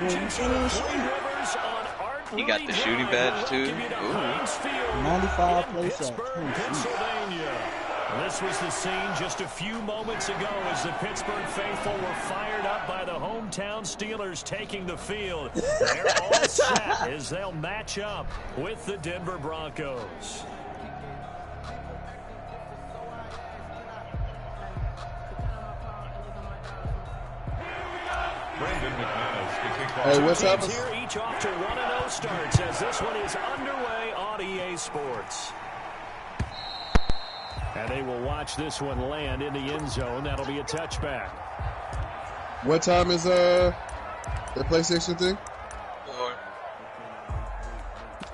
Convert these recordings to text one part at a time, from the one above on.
He got the shooting badge too. Ooh. 95 play shots. This was the scene just a few moments ago as the Pittsburgh faithful were fired up by the hometown Steelers taking the field. They're all set as they'll match up with the Denver Broncos. Hey, what's up? Here each off to 1-0 starts as this one is underway on EA Sports. And they will watch this one land in the end zone. That'll be a touchback. What time is the PlayStation thing?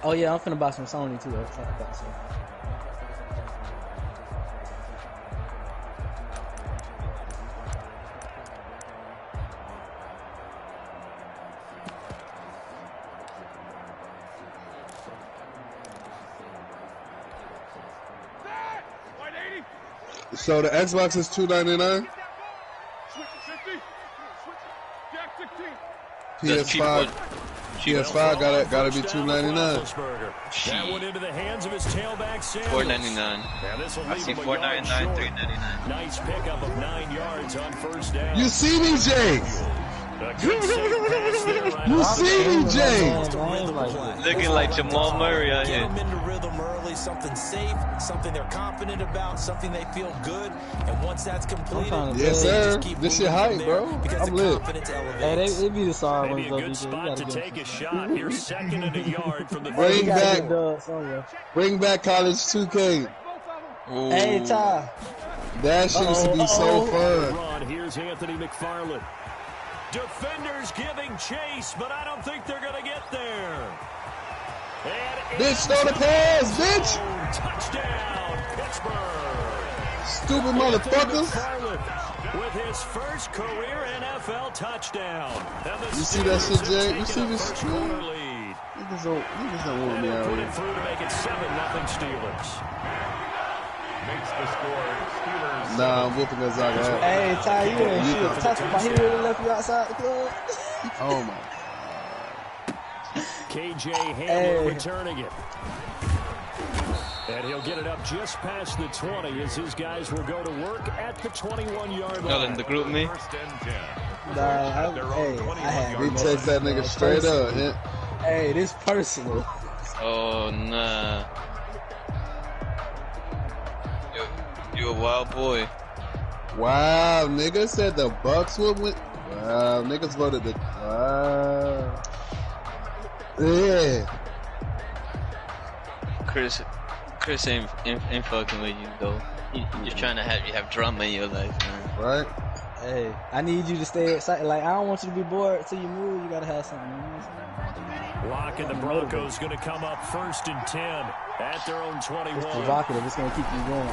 Oh yeah, I'm finna buy some Sony too. So the Xbox is $299. PS5 gotta be $299. That went into the hands of his tailback $4.99. I see $4.99, $3.99. Nice pickup of 9 yards on first down. You see me, Jay? You see me, Jay? Looking like Jamal Murray out here. Get them into rhythm early, something safe, something they're confident about, something they feel good. And once that's completed, yes, sir. This shit hype, bro. I'm lit. Hey, they be the sorry ones. Maybe a good spot to take a shot here, second and a yard from the Bring back College 2K. Ooh. Hey, Ty. That shit used to be so fun. Here's Anthony McFarland. Defenders giving chase, but I don't think they're going to get there. Bitch, throw the pass, bitch! Touchdown, Pittsburgh. Stupid motherfuckers. With his first career NFL touchdown. You see that shit, Jay? You see this shit? Niggas don't want me out Put here. it through to make it 7-0 Steelers. Makes the score Steelers. Nah, I'm whooping Gonzaga. Hey, Ty, you ain't shit. Touchdown. He really left you outside the club. Oh my. KJ Hamler returning it. And he'll get it up just past the 20 as his guys will go to work at the 21-yard line. Y'all in the group me? Nah, I had We text that nigga straight up. Yeah. Hey, this personal. Oh, nah. You a wild boy. Wow, niggas said the Bucks would win. Wow, niggas voted the. Wow. Yeah. Chris ain't fucking with you though. He's just trying to have drama in your life, man. Right. Hey, I need you to stay excited. Like, I don't want you to be bored till you move. You gotta have something. You know what I'm saying? Lock and the Broncos going to come up 1st and 10 at their own 21. It's provocative. It's gonna keep you going.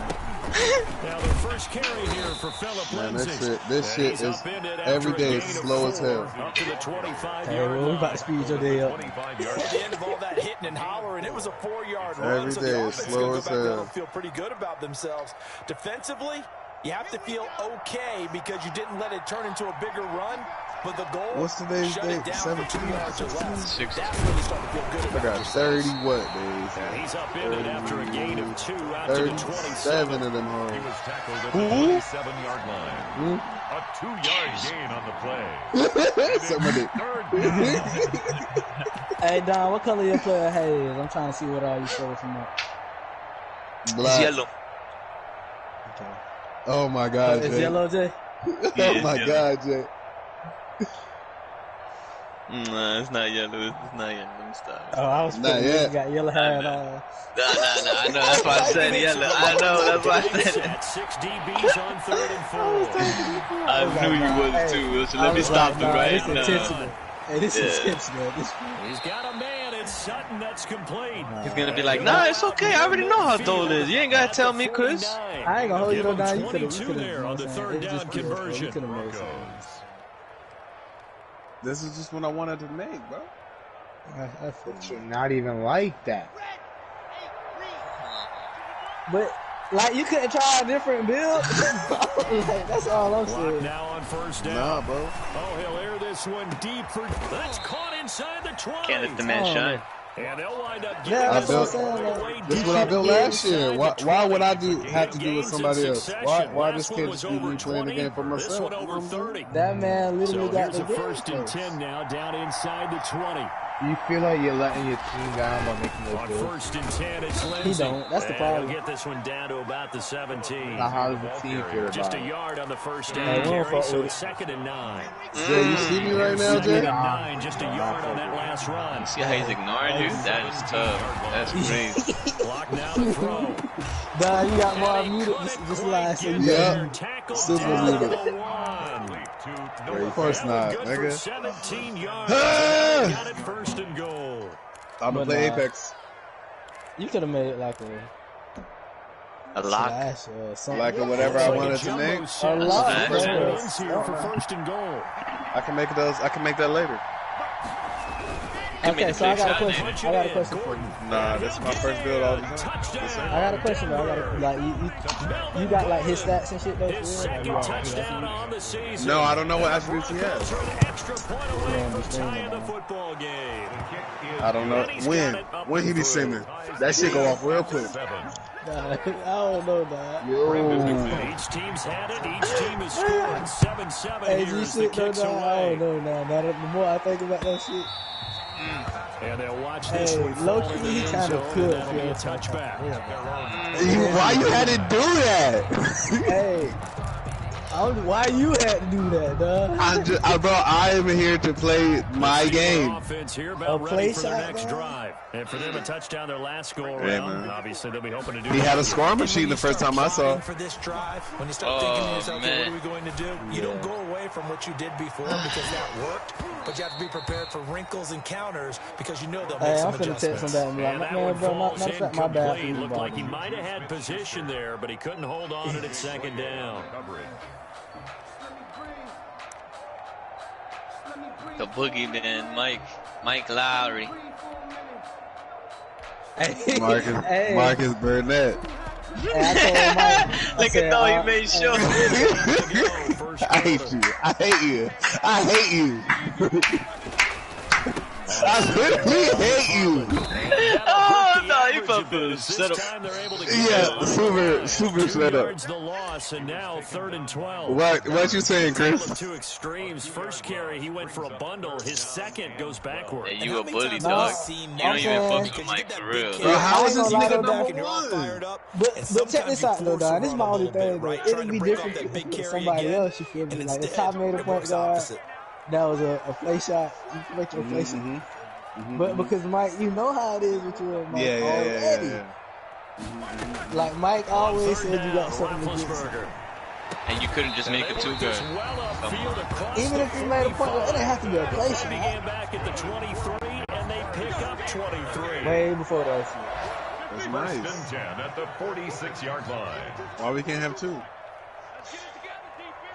Now the first carry here for Phillip Lindsay. This shit is every day is slow as hell. Up to the 25-yard Hey, well, we about to speed your day up. At the end of all that hitting and hollering, it was a 4-yard run. Every so day the is offense slow go as back there hell. and feel pretty good about themselves. Defensively, you have to feel okay because you didn't let it turn into a bigger run. But the goal, what's today's shut date? it down 17? for 2 yards or less. 16. That's when you start to feel good I about got yourselves. 30 what days? And he's up in it after a gain of 2 out to the 37 27. of them hoes. He was tackled at the 27-yard line. A 2-yard gain on the play. Somebody. Hey, Don, what color your player hat is? I'm trying to see what all you stole from that. Black. It's yellow. Okay. Oh my God, It's Jay. yellow, Jay? Oh my God, Jay. Nah, it's not yellow. It's not yellow. Let me stop. Oh, I was Not putting yet. you got yellow hat on. Nah. I know. That's why I said yellow. I know. That's why I said it. 6 DBs on 3rd and 4. I knew you was too. So let me stop you right This now. intentional. Hey, this is intentional. He's got a man. It's Sutton that's complete. He's gonna be like, nah, it's okay. I already know how tall it is. You ain't gotta tell me, Chris. I ain't gonna hold you no down. You could've 22 there on the 3rd down conversion. This is just what I wanted to make, bro. Not even like that. But Like, you couldn't try a different build? Like, that's all I'm saying. Now on first down. Nah, bro. Oh, he'll air this one deep for... That's caught inside the 20. Can't let the man shine. And they'll wind up Yeah, giving that's what I'm this saying. one Like, This is what I built last year. Why would I have to do with somebody else? Why this can't just be me playing the game for myself? This one over 30. that man literally So got here's the a game first and 10 now, down inside the 20. You feel like you're letting your team down by making those On goals? first and 10, it's Lindsay. He don't. That's the And problem. he'll get this one down to about the 17. Now, how does the team feel about Just a it? yard on the first Yeah, down we don't carry, fuck so with it's 2nd and 9. Jay, you see me right now, Second and Jay? 9, just a yard on that last run. See how he's ignoring you? That is tough. That's crazy. Clock now to throw. Nah, you got more muted just last so you Yeah. Tackle Super down muted. to the 1. Of course not, Good for nigga. 17 yards. And they got it first and goal. I'm gonna But, play nah. Apex. You could have made it like A lock. slash or something. Like or whatever I Like a wanted to jumbo make. set. A lot, First bro. and ends here for first and goal. I can make those. I can make that later. Okay, so I got a Big question. Punch I it got a in. question for you. Gordon. Nah, that's my first build all the time. Touchdown. I got a question though. I got like you got like his stats and shit though. His For real? Like, second you got touchdown on the season. No, I don't know what attributes he has. An extra point away from tying the football game. I don't know when he be singing. That shit go off real quick. Nah, I don't know that. Each team's had it. Each team has scored 7-7 Hey, here you as the shit though, kicks nah, I away. don't know now. The more I think about that shit, And they'll watch this hey, one fall low-key, in the he end kinda zone, could and that'll be a feel touchback. Why you had to do that? hey, why you had to do that, dog? Bro, I am here to play my game. Offense here A about play ready for their shot, next man? drive. And for them, a touchdown their last go Hey, around. man. Obviously, they'll be hoping to do He that had a again. scoring machine the first time I saw. For this drive, when you start thinking to yourself, okay, what man. are we going to do? You don't go away from what you did before because that worked, but you have to be prepared for wrinkles and counters because you know they'll make Hey, some I'm finna text him adjustments. back and be And like, that man, one bro, falls matter of fact, my bad for incomplete. you, Looked like he bro. might have had position there, but he couldn't hold on at 2nd down. The boogeyman, Mike Lowry. Hey, Marcus, hey, Marcus Burnett. hey, I told Mike, Look at though he made sure. I hate you. I hate you. I hate you. I literally hate you. Oh no, he fucking set up. Yeah, super set up. The loss, and now 3rd and 12. What you saying, Chris? Two extremes. First carry, he went for a bundle. His second goes backward. Hey, you a bully, No, dog. You don't even I'm fuck with Mike for real. Bro, how is I this ain't gonna nigga lie, number one? But check this out though, dog. This is my only thing though. It'd be different with somebody else. You feel me? Like if Ty made a point guard, that was a play shot. You make a play shot. But because Mike, you know how it is with you and Mike already. Like Mike always said, you got something to get. And you couldn't just make a two-guard. Even if you made a point, it didn't have to be a play shot. Began back at the 23, and they pick up 23. Way before that shit. That's First nice. and 10 at the 46-yard line. Why we can't have two?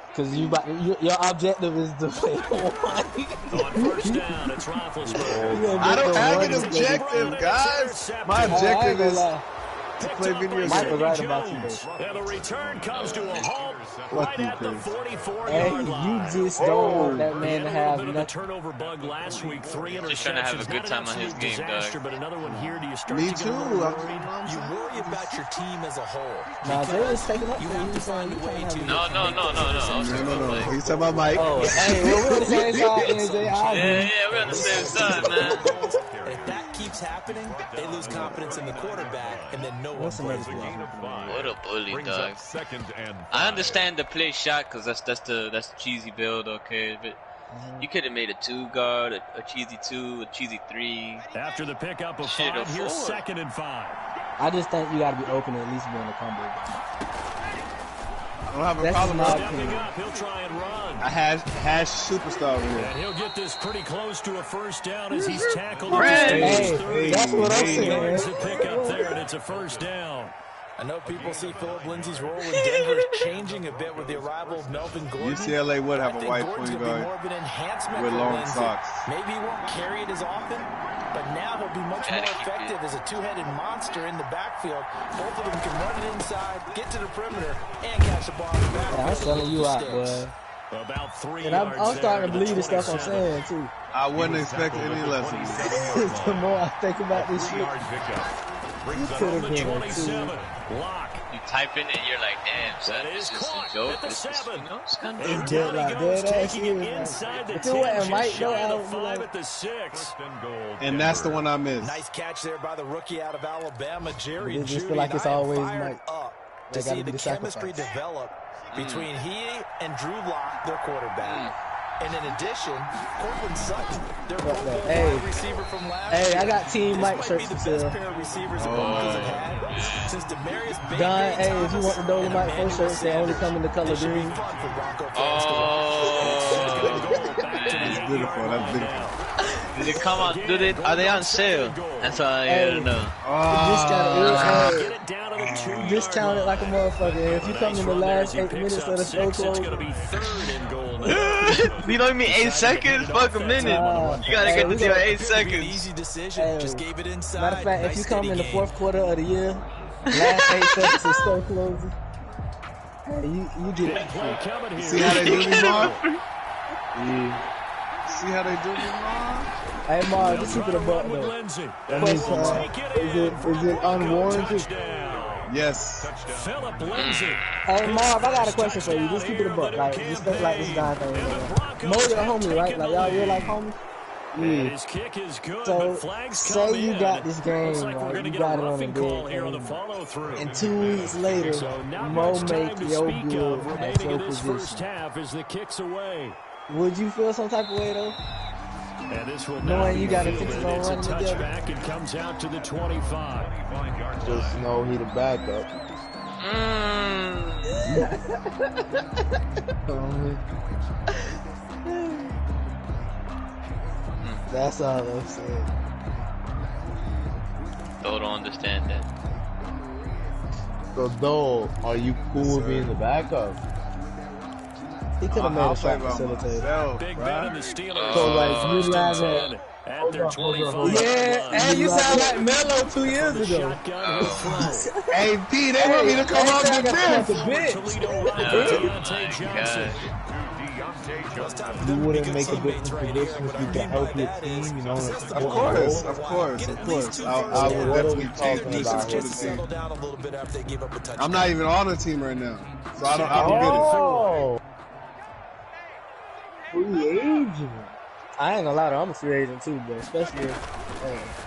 Because your objective is to play one. On first down, it's Roethlisberger. I don't have an objective, guys. My objective is to play video Mike was games. right about you, though. And the return comes to a halt right at the 44-yard Hey, line. you just don't want that man to have A bit of a nothing. turnover bug last week. 3 interceptions. Just trying to have a good time Not on an his absolute game, dog. disaster, but another one here. Do you start Me to get too. a little worried? You worry about your team as a whole. Nah, Jay was taking up You for have you. to find a way to. No. No. He's talking about Mike. Oh, hey, well, we're on the same side, NJ. I Yeah, agree. we're on the same side, man. If that keeps happening, they lose confidence in the quarterback, and then no one What's the plays next well. one? What a bully, Brings dog. up 2nd and 5. I understand the play shot because that's the cheesy build, okay. But you could have made a 2-guard, a cheesy 2, a cheesy 3. After the pickup of Shit, 5, a here's 4. 2nd and 5. I just think you got to be open to at least being a combo. I don't have a That's problem my with Stepping opinion. up, he'll try and run. I hash superstar over here. And he'll get this pretty close to a first down as he's tackled. Brad. Hey, Hey, that's what I'm yards saying. to pick up there, and it's a first down. I know people see Philip Lindsay's role in Denver changing a bit with the arrival of Melvin Gordon. UCLA would have a white Gordon's point gonna be guard more of an enhancement with for long Lindsay. socks. Maybe he won't carry it as often, but now he'll be much more effective as a two-headed monster in the backfield. Both of them can run it inside, get to the perimeter, and catch the ball in the backfield. I'm selling you out, boy. About 3 and I'm starting to believe the stuff I'm saying, too. I wouldn't expect any less of you. The more I think about this shit, you could have been it, too. You type in and you're like, damn, son, this is a joke. This is, you know, it's kind of it's dead, like, dead ass serious. Like, if it wasn't Mike, though, I would be like, and that's the one I missed. Nice catch there by the rookie out of Alabama, Jerry. It just feel like it's always Mike. To see the chemistry develop between he and Drew Lock, their quarterback. And in addition, Cortland Sutton, their wide receiver from last year. I got Team Mike shirts for sale. Don, hey, if you want the Dolomite full shirts, they only come in the color green. That's beautiful. That's beautiful. Did they come on? Are they on sale? That's all I don't know. Discounted like a motherfucker. If you come in the last 8 minutes of the show close, you don't mean 8 seconds? Fuck a minute. You gotta get to do 8 seconds. Easy decision. Just gave it inside. Matter of fact, if you come in the fourth quarter of the year, last 8 seconds of store closing, you get it. See how they do me, Mark? See how they do me, Mark? Hey, Mark, just keep it a buck, though. That means, is it unwarranted? Yes. Hey, Marv, I got a question for you. Just keep it a buck. Like, just think like this guy thing. Mo, your homie, right? Like, y'all real like homies? Yeah. So, say you got this game, right? You got it on the bed. And 2 weeks later, Mo make your good at your position. Would you feel some type of way, though? And this will knowing you got to fix it on running together. It comes out to the 25. Just know he the backup. That's all I'm saying. Don't understand that. So, though, are you cool with being the backup? He could have made a shot facilitator. Big man in the Steelers. So, like, utilizing. Yeah, and you sound like Melo 2 years ago. Hey, P, they want me to come off the bench. You wouldn't make a different prediction if you could help your team, you know? Of course. I would definitely talking about it. I'm not even on the team right now, so I don't get it. Free agent. I ain't gonna lie, I'm a free agent too, but especially if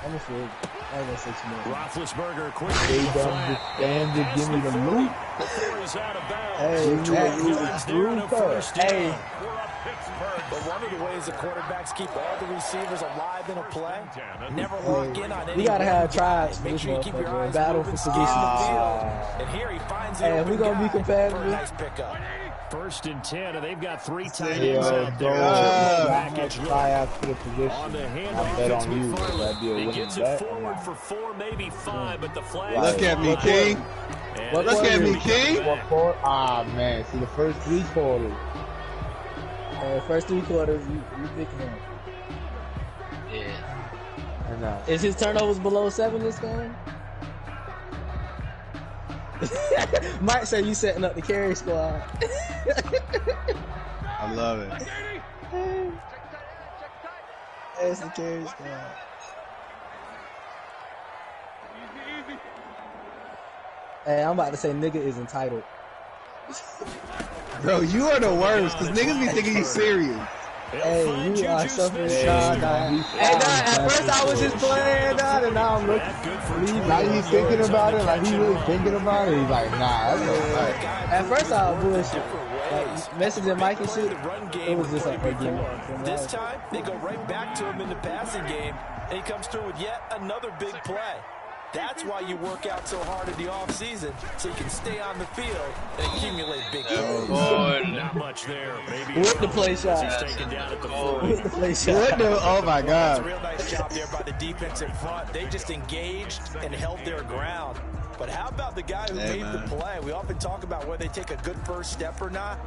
I'm a free agent. I ain't gonna say too much. Roethlisberger quick. They done disbanded, give me the loot. Hey, But one of the ways the quarterbacks keep all the receivers alive in a play, never lock in on any. We gotta have tries. Make sure you keep your eyes battle for position. And here he finds it. Hey, we gonna be competitive. Nice pickup. 1st and 10, and they've got 3 tight ends out there. Package fly out to the position. I bet on you. That'd be a winning bet. He gets it forward for 4, maybe 5, but the flag. Look at me, King. Look at me, King. Ah, man. See, the first 3 quarters. First 3 quarters, you picking him. Yeah. I know. Is his turnovers below 7 this game? Mike said you setting up the carry squad. I love it. It's the carry squad. Hey, I'm about to say nigga is entitled. Bro, you are the worst, because niggas be thinking you serious. Hey, you are suffering, Sean. Hey, at first I was just playing, and now I'm looking. Like he's thinking about it, like he really thinking about it. He's like, nah, that's alright. At first I was bullshit. Like, messaging Mike and shit, it was just like, This time, they go right back to him in the passing game, and he comes through with yet another big play. That's why you work out so hard in the offseason, so you can stay on the field and accumulate big plays. Not much there. Maybe with the play shot. He's taken down at the 40. With the play shot. What the? Oh my That's a God. real nice job there by the defensive front. They just engaged and held their ground. But how about the guy who made the play? We often talk about whether they take a good first step or not.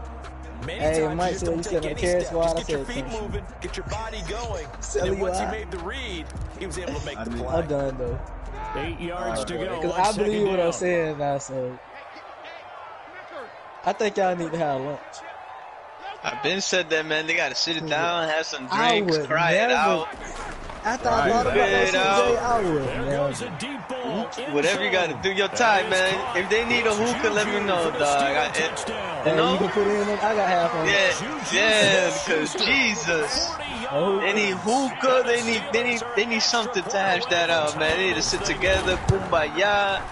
Many times Mike you just don't take any step. Just get your feet moving, get your body going. And then once he made the read, he was able to make the play. I'm done, though. 8 yards to go. Because I believe what I'm saying now, so I think y'all need to have lunch. I've been said that, man. They gotta sit it down, have some drinks, cry it out. After I thought about that shit, I would. There goes a deep ball. Whatever you gotta do your time, man. If they need a hookah, let me know, dog. You know? You can put in. I got half on. Yeah, because Jesus. They need hookah. They need something to hash that out, man. They need to sit together, kumbaya.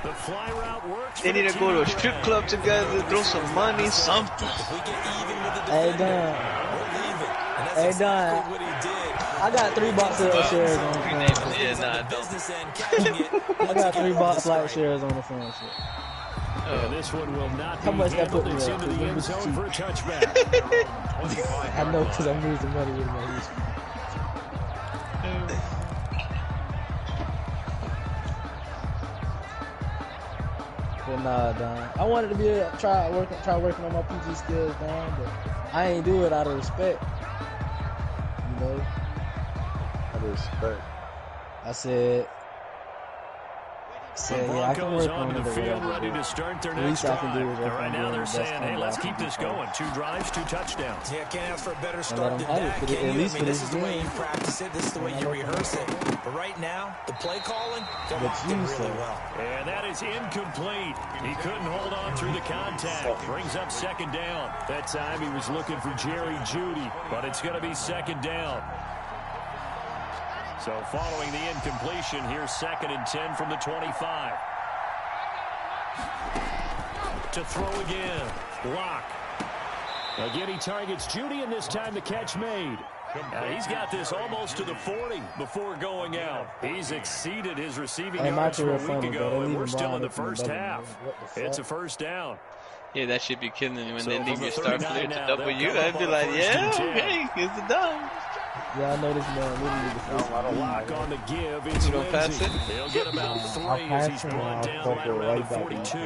They need to go to a strip club together, throw some money, something. Hey, Don. I got 3 box shares on the phone. Yeah, nah, I don't. I got 3 box light shares on the phone. This one will not How much that put me into up? the end zone for a touchback. I know because I'm losing money with my use. But nah, Don. I wanted to be try working on my PG skills, Don, but I ain't do it out of respect. You know? Out of respect. I said yeah, I can work on the field ready to start their next drive. Right now they're saying, hey, let's keep this going. 2 drives, 2 touchdowns. Yeah, can't ask for a better start than that, can you? I mean, this is the way you practice it. This is the way you rehearse it. But right now, the play calling, they're locked in really well. And that is incomplete. He couldn't hold on through the contact. Brings up 2nd down. That time he was looking for Jerry Jeudy, but it's going to be 2nd down. So following the incompletion, here's 2nd and 10 from the 25. To throw again. Block. Again, he targets Jeudy, and this time the catch made. Now he's got this almost to the 40 before going out. He's exceeded his receiving yards from a week ago, and we're still in the first half. It's a 1st down. Yeah, that should be killing you when they leave your start clear to W. I'd be like, yeah, okay, it's the done. Yeah, I know this man literally the first block on the give. It's you don't pass it? He'll get about 3 as he's brought down right around the 42.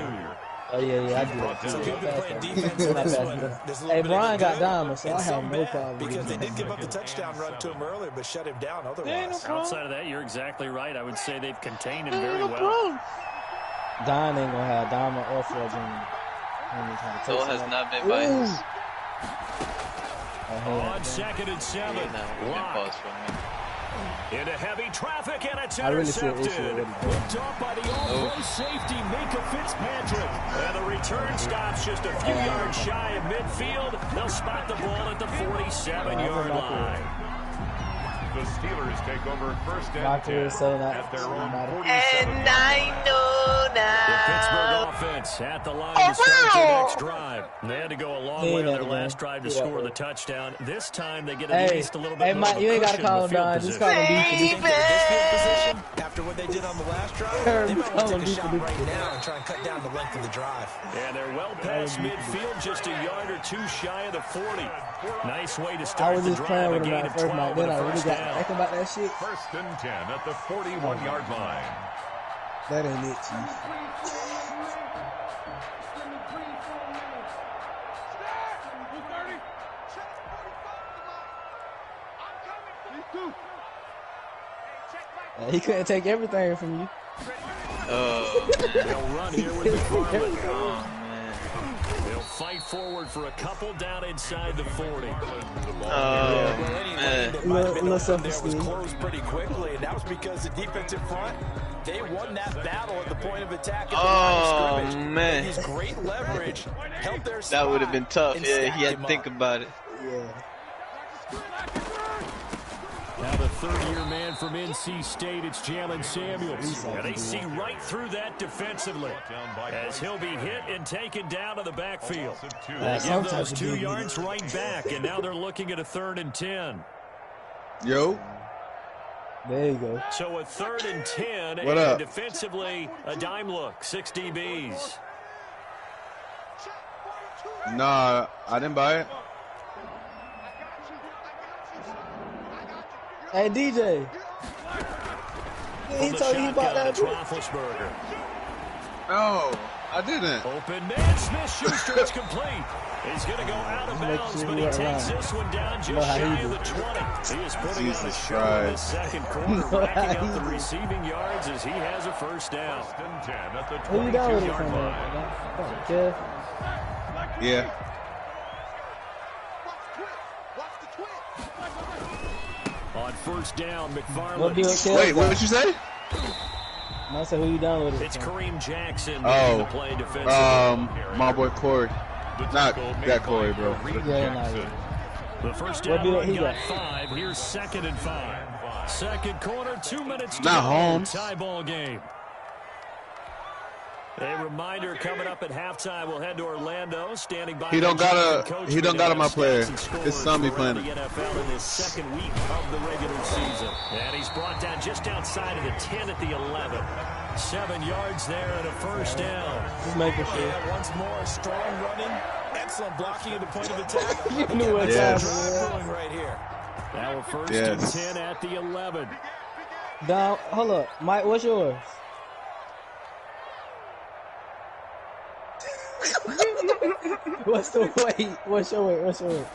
Oh, yeah, I do that too. So people playing defense. Hey, Brian got diamonds, so I have no problem. Because they did give up the touchdown run to him earlier, but shut him down otherwise. Outside of that, you're exactly right. I would say they've contained him very well. Don ain't gonna have diamond or Frederick. So has not been by his. On 2nd and 7. Into heavy traffic, and it's intercepted. Picked up by the all-pro safety, Minka Fitzpatrick. And the return stops just a few yards shy of midfield. They'll spot the ball at the 47-yard line. The Steelers take over 1st and 10 at their own 47. And I know now. The Pittsburgh offense at the line to start their next drive. They had to go a long way on their last drive to score the touchdown. This time they get at least a little bit more Mike, you ain't got to call him Don. Just call him defense. This field position, after what they did on the last drive, they might want to take a shot right now and try and cut down the length of the drive. And they're well past midfield, just a yard or 2 shy of the 40. Nice way to start the drive. A gain of 12 with a first down. Thinking about that shit. 1st and 10 at the 41-yard line. That ain't it, Chief. He couldn't take everything from you. They'll run here with McFarland. They'll fight forward for a couple down inside the 40. That was closed pretty quickly, and that was because the defensive front, they won that battle at the point of attack. At the man. These great leverage helped their side. That would have been tough. Yeah, he had to think about it. Yeah. Now the 3rd-year man from NC State, it's Jalen Samuels. And they see right through that defensively as he'll be hit and taken down to the backfield. They give those 2 yards right back, and now they're looking at a 3rd and 10. Yo. There you go. So a 3rd and 10, What and up? defensively, a dime look, 6 DBs. Nah, I didn't buy it. Hey, DJ. Yeah, he told you he bought that too. No, I didn't. Open man, Smith-Schuster is complete. He's going to go out of bounds, but he takes this one down just shy of the 20. He is putting on a show in the second quarter, racking up the receiving yards as he has a first down. Who you down with it from there? Yeah. On first down, McFarland. Wait, what did you say? I said, who you down with it? It's Kareem Jackson Oh, the play defensively. my boy Corey. Not that Corey, bro. The first down got 5. Here's 2nd and 5. Second quarter, 2 minutes to go. Not Holmes. Tie ball game. A reminder coming up at halftime. We'll head to Orlando. Standing by. He don't got my player. His son be playing. The NFL in his 2nd week of the regular season, and he's brought down just outside of the 10 at the 11. 7 yards there and a first down. Just making sure. Once more, strong running, excellent blocking at the point of attack. You knew what Yes. Going right here. Now a first and 10 at the 11. Down. Hold up, Mike. What's yours? What's the weight? What's your weight? What's your weight?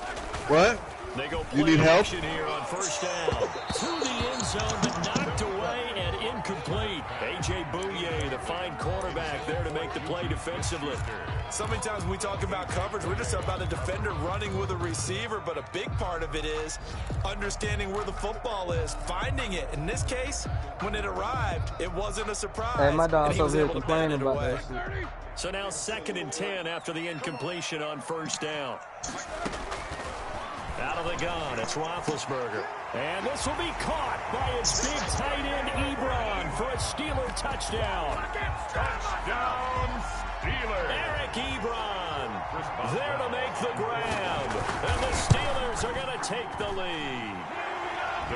What? They go You need help? here on first down. To the end zone, but knocked away and incomplete. A.J. Bouye, the fine quarterback, there to make the play defensively. So many times when we talk about coverage, we're just about a defender running with a receiver, but a big part of it is understanding where the football is, finding it. In this case, when it arrived, it wasn't a surprise. Hey, my dog's and he was over here able to bat complaining it about away. that shit. So now 2nd and 10 after the incompletion on first down. Out of the gun, it's Roethlisberger. And this will be caught by its big tight end, Ebron, for a Steeler touchdown. Touchdown, Steelers. Eric Ebron there to make the grab. And the Steelers are going to take the lead.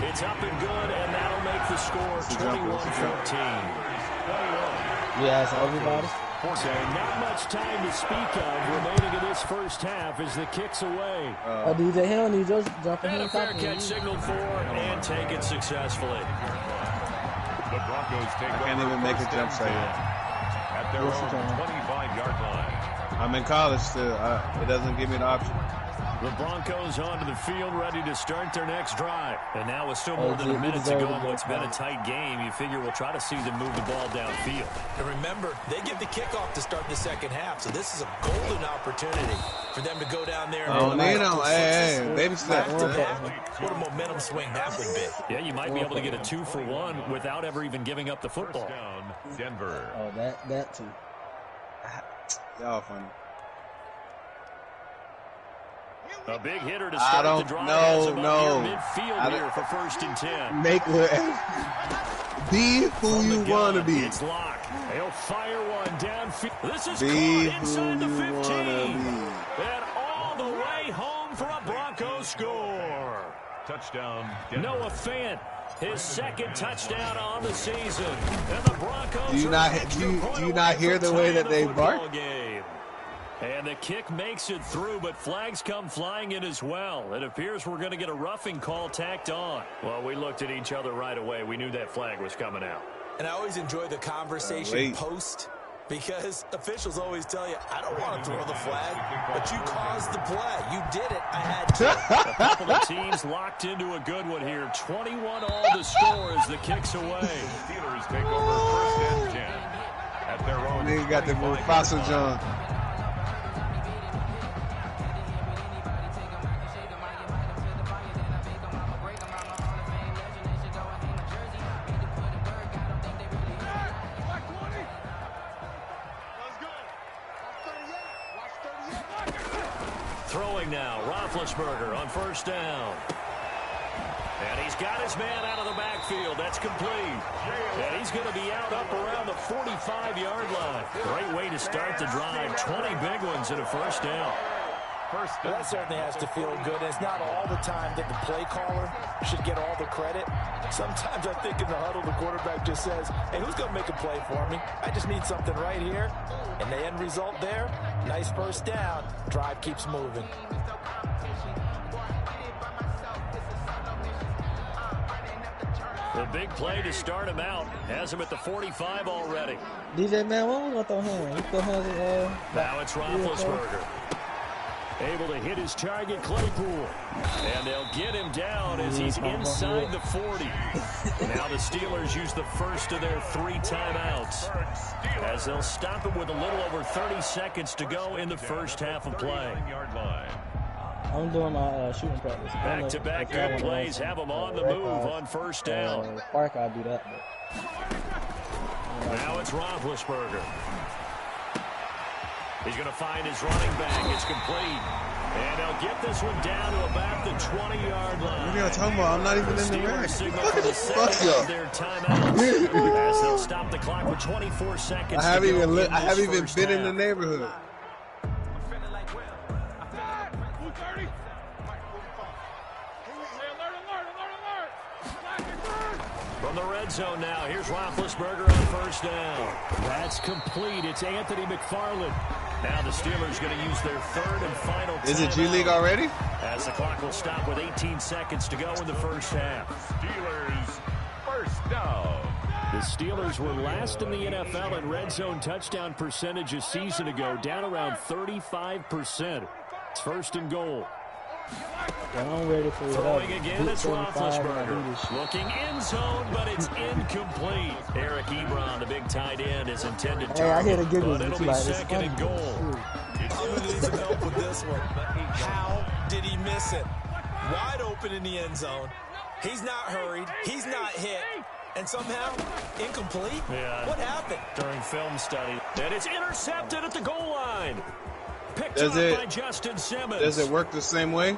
It's up and good, and that'll make the score 21-14. Yeah, so everybody. So not much time to speak of remaining in this first half as the kick's away. DJ Hill needs just jumping And in a fair catch signaled for and taken successfully. The Broncos take Can't even make a jump shot yet. at their own 25-yard line. I'm in college still. It doesn't give me the option. The Broncos onto the field, ready to start their next drive. And now with still more than a minute to go in what's been a tight game, you figure we'll try to see them move the ball downfield. And remember, they get the kickoff to start the second half, so this is a golden opportunity for them to go down there. Oh, Nino, hey, baby step. What a momentum swing that would be. Yeah, you might be able to get a 2-for-1 without ever even giving up the football. First down, Denver. Oh, that too. Y'all funny. A big hitter to start the drive. Midfield here for first and 10. Make be who you want to be. It's Locke. He'll fire one downfield. This is Be caught inside the who you 15. wanna And all the way home for a Broncos score. Touchdown, Denver. Noah Fant, his 2nd touchdown on the season. And the Broncos Do you not hear the way that they bark? Game. And the kick makes it through, but flags come flying in as well. It appears we're going to get a roughing call tacked on. Well, we looked at each other right away. We knew that flag was coming out. And I always enjoy the conversation post, because officials always tell you, I don't want to throw the flag, but you caused the play. You did it. I had to. A couple of teams locked into a good one here. 21-all the score as the kick's away. Steelers take over first and 10 at their own. Nigga got the Mufasa John. Throwing now, Roethlisberger on first down. And he's got his man out of the backfield. That's complete. And he's going to be out up around the 45-yard line. Great way to start the drive. 20 big ones and a first down. First Well, that certainly has to feel good. It's not all the time that the play caller should get all the credit. Sometimes I think in the huddle, the quarterback just says, hey, who's going to make a play for me? I just need something right here. And the end result there, nice first down. Drive keeps moving. The big play to start him out has him at the 45 already. DJ, man, when we going to throw hands? You throw hands now it's Roethlisberger. Able to hit his target, Claypool. And they'll get him down as he's inside the 40. Now the Steelers use the first of their 3 timeouts, as they'll stop him with a little over 30 seconds to go in the first half of play. I'm doing my shooting practice. Back-to-back good plays have him on the move on first down. Park, I'll do that. Now it's Roethlisberger. He's going to find his running back. It's complete. And they'll get this one down to about the 20-yard line. What are you talking about? I'm not even in the ring. Fuck you. Their timeouts as they'll stop the clock with 24 seconds. I haven't even been in the neighborhood. From the red zone now, here's Roethlisberger on first down. That's complete. It's Anthony McFarland. Now the Steelers going to use their third and final timeout. Is it G League already? As the clock will stop with 18 seconds to go in the first half. Steelers first down. The Steelers were last in the NFL in red zone touchdown percentage a season ago, down around 35%. It's first and goal. I'm ready for throwing again, it's Roethlisberger. Looking end zone, but it's incomplete. Eric Ebron, the big tight end, is intended to target, but it'll be second and goal. I'm going to need some help with this one. How did he miss it? Wide open in the end zone. He's not hurried. He's not hit. And somehow, incomplete? Yeah. What happened? During film study. And it's intercepted at the goal line. Picked up by Justin Simmons. Does it work the same way? And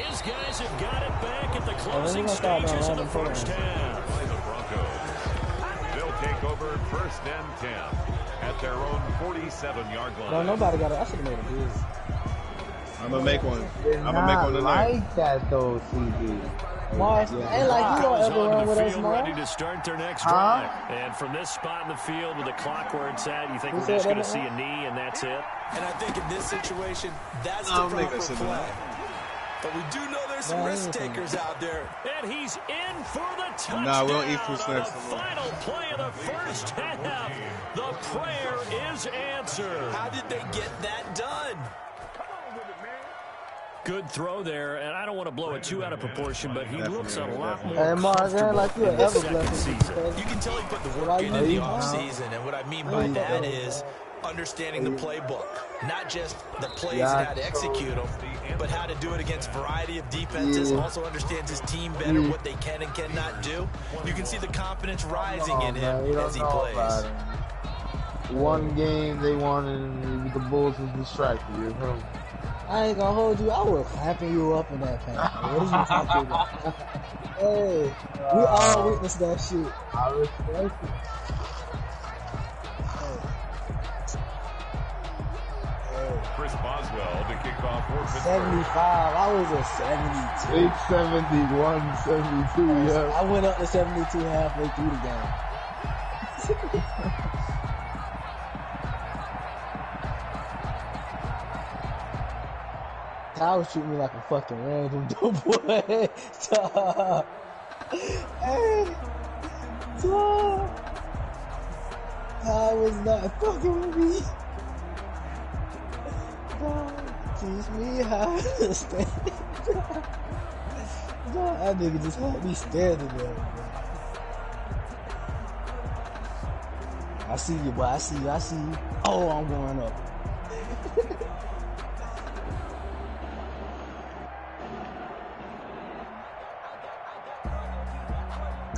his guys have got it back at the closing stages of the first half. By the Broncos. They'll take over first and 10 at their own 47-yard line. No, nobody got it. I should have made a biz. I'm going to make one. I'm going to make one tonight. Like that, though, CB. Mars, ain't like you don't ever run with us, Mars. Ready to start their next drive. And from this spot in the field with the clock where it's at, you think we're just going to see a knee and that's it? And I think in this situation, that's the proper play. But we do know there's some risk takers out there. And he's in for the touchdown. Nah, we don't eat fruit On the snacks. final play of the first half. The prayer is answered. How did they get that done? Good throw there, and I don't want to blow it too out of proportion, but he looks a lot more Hey, Mars, ain't like you in the ever second blessed season. You can tell he put the work in the offseason, and what I mean by that is understanding the playbook. Not just the plays and how to execute them, but how to do it against a variety of defenses. Also understands his team better, what they can and cannot do. You can see the confidence rising in him as he plays. One game they wanted the Bulls was distracted. You know? I ain't gonna hold you. I was clapping you up in that paint. What are you talking about? Hey, we all witnessed that shit. I respect it. Chris Boswell to kick off for Pittsburgh. 75. I was at 72. 871, 72, yeah. I went up to 72 halfway through the game. I was treating me like a fucking random dope boy. Stop. Hey. Stop. I was not fucking with me. Teach me how to stand. That nigga just had me standing there, bro. I see you, boy. I see you. Oh, I'm going up.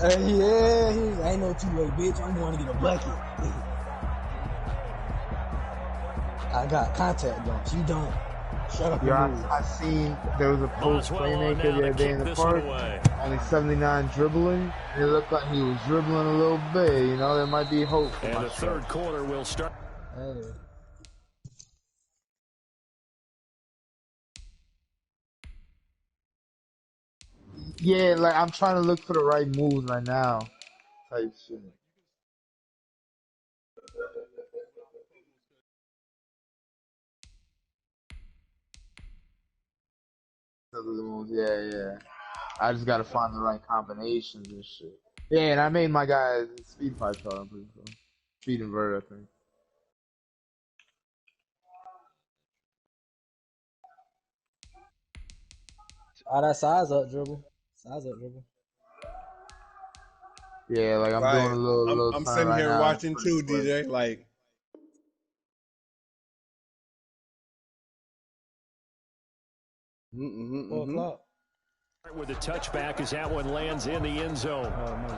Yeah, ain't no two-way, bitch. I'm going to get a bucket. I got contact dunks. You don't. Shut up. Yeah, I seen there was a post playmaker the other day in the park. Only 79 dribbling. It looked like he was dribbling a little bit. You know, there might be hope. And the third quarter will start. Hey. Yeah, like I'm trying to look for the right moves right now. Type shit. Yeah. I just gotta find the right combinations and shit. Yeah, and I made my guy speed 5-star, I'm pretty sure. Speed inverter, I think. Oh, that size up dribble. Size up dribble. Yeah, like I'm doing a little I'm turn sitting right here now. watching too, DJ. Like, With the touchback as that one lands in the end zone. Oh, no,